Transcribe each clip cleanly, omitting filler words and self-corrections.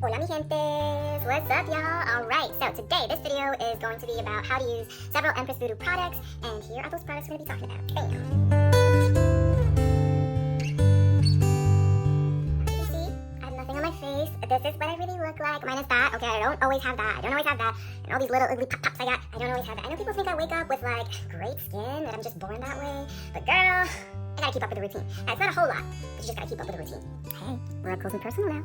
Hola mi gentes, what's up y'all? Alright, so today this video is going to be about how to use several Empress Voodoo products, and here are those products we're going to be talking about. Bam! As you can see, I have nothing on my face. This is what I really look like, minus that. Okay, I don't always have that. And all these little ugly pop-pops I got, I don't always have that. I know people think I wake up with like great skin, that I'm just born that way, but girl, I gotta keep up with the routine. Now, it's not a whole lot, but you just gotta keep up with the routine. Hey, we're up close and personal now.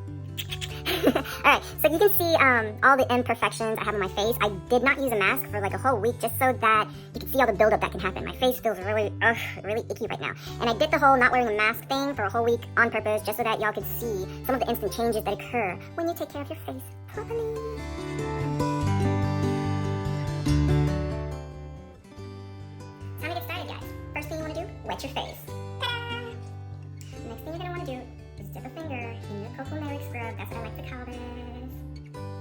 Alright, so you can see all the imperfections I have on my face. I did not use a mask for like a whole week just so that you can see all the buildup that can happen. My face feels really icky right now. And I did the whole not wearing a mask thing for a whole week on purpose just so that y'all could see some of the instant changes that occur when you take care of your face properly. Time to get started, guys. First thing you want to do, wet your face. Ta-da! Next thing you're going to want to do is dip a finger in your cocoa milk scrub. That's what I like to call this.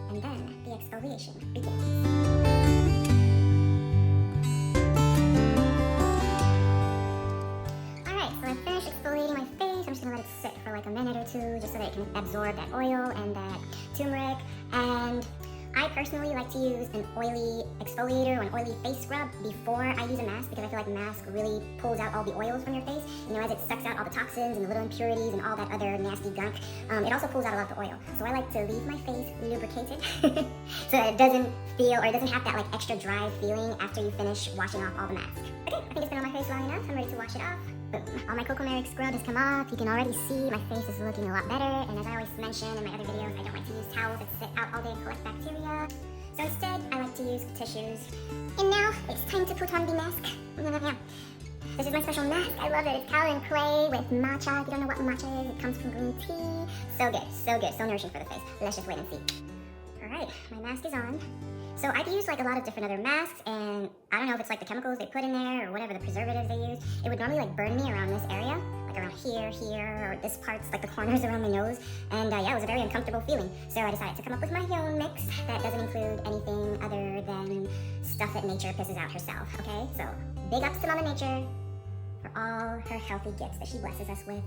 And then the exfoliation begins. Alright, so I finished exfoliating my face. I'm just going to let it sit for like a minute or two just so that it can absorb that oil and that turmeric. And I personally like to use an oily exfoliator or an oily face scrub before I use a mask because I feel like mask really pulls out all the oils from your face. You know, as it sucks out all the toxins and the little impurities and all that other nasty gunk, it also pulls out a lot of the oil. So I like to leave my face lubricated so that it doesn't feel, or it doesn't have that like extra dry feeling after you finish washing off all the mask. Okay, I think it's been on my face long enough. I'm ready to wash it off. Boom. All my cocoa milk scrub has come off. You can already see my face is looking a lot better. And as I always mention in my other videos, I don't like to use towels that sit out all day and collect bacteria. So instead, I like to use tissues. And now, it's time to put on the mask. This is my special mask. I love it. It's cow and clay with matcha. If you don't know what matcha is, it comes from green tea. So good, so nourishing for the face. Let's just wait and see. Alright, my mask is on. So I've used like a lot of different other masks, and I don't know if it's like the chemicals they put in there or whatever, the preservatives they use. It would normally like burn me around this area, like around here, or this part's like the corners around my nose. And yeah, it was a very uncomfortable feeling. So I decided to come up with my own mix that doesn't include anything other than stuff that nature pisses out herself, okay? So big ups to Mama Nature for all her healthy gifts that she blesses us with.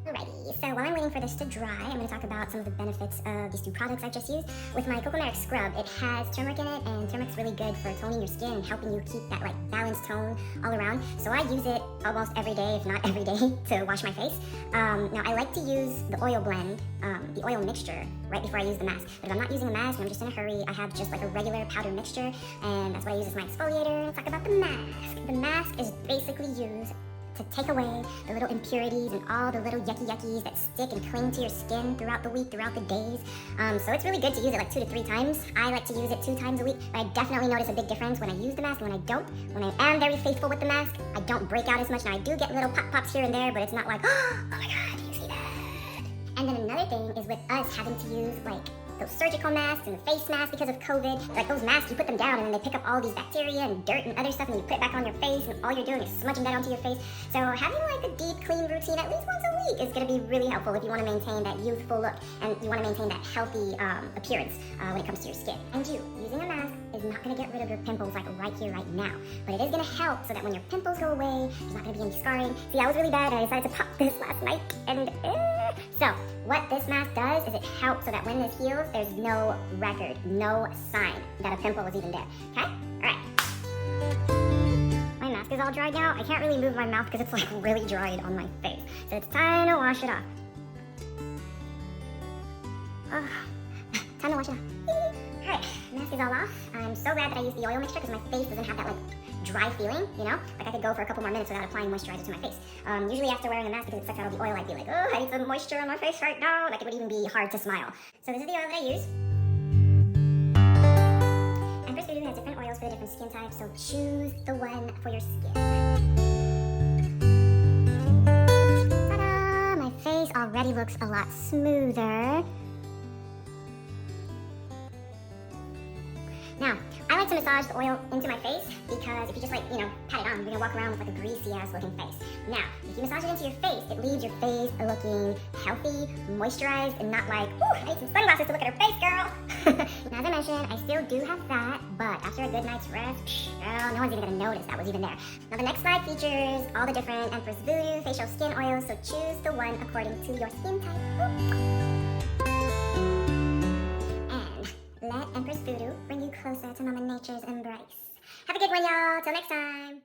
Alrighty, so while I'm waiting for this to dry, I'm going to talk about some of the benefits of these two products I just used. With my cocoa milk scrub, it has turmeric in it, and turmeric's really good for toning your skin and helping you keep that like balanced tone all around. So I use it almost every day, if not every day, to wash my face. Now I like to use the oil blend, the oil mixture, right before I use the mask. But if I'm not using a mask and I'm just in a hurry, I have just like a regular powder mixture, and that's what I use as my exfoliator. Let's talk about the mask. The mask is basically used to take away the little impurities and all the little yuckies that stick and cling to your skin throughout the week, throughout the days. So it's really good to use it like 2 to 3 times. I like to use it 2 times a week, but I definitely notice a big difference when I use the mask and when I don't. When I am very faithful with the mask, I don't break out as much. Now I do get little pop-pops here and there, but it's not like, oh my god, you see that? And then another thing is with us having to use like those surgical masks and the face masks because of COVID. Like those masks, you put them down and then they pick up all these bacteria and dirt and other stuff, and then you put it back on your face, and all you're doing is smudging that onto your face. So having like a deep clean routine at least once a week is going to be really helpful if you want to maintain that youthful look and you want to maintain that healthy appearance when it comes to your skin. And using a mask is not going to get rid of your pimples like right here, right now, but it is going to help so that when your pimples go away, there's not going to be any scarring. See, I was really bad. I decided to pop this last night, and so what this mask does is it helps so that when this heals, there's no record, no sign that a pimple was even there. Okay? Alright. My mask is all dried now. I can't really move my mouth because it's like really dried on my face. So it's time to wash it off. Time to wash it off. Alright, mask is all off. I'm so glad that I used the oil mixture because my face doesn't have that like dry feeling, you know? Like I could go for a couple more minutes without applying moisturizer to my face. Usually after wearing a mask, because it sucks out all the oil, I'd be like, oh, I need some moisture on my face right now. Like it would even be hard to smile. So this is the oil that I use. Empress Voodoo has different oils for the different skin types, so choose the one for your skin. Ta-da! My face already looks a lot smoother. Now, I like to massage the oil into my face because if you just like, you know, pat it on, you're gonna walk around with like a greasy ass looking face. Now, if you massage it into your face, it leaves your face looking healthy, moisturized, and not like, ooh, I need some sunglasses to look at her face, girl. Now, as I mentioned, I still do have that, but after a good night's rest, girl, no one's even gonna notice that was even there. Now, the next slide features all the different Empress Voodoo facial skin oils, so choose the one according to your skin type. Ooh. Empress Voodoo, bring you closer to Mama Nature's embrace. Have a good one, y'all. Till next time.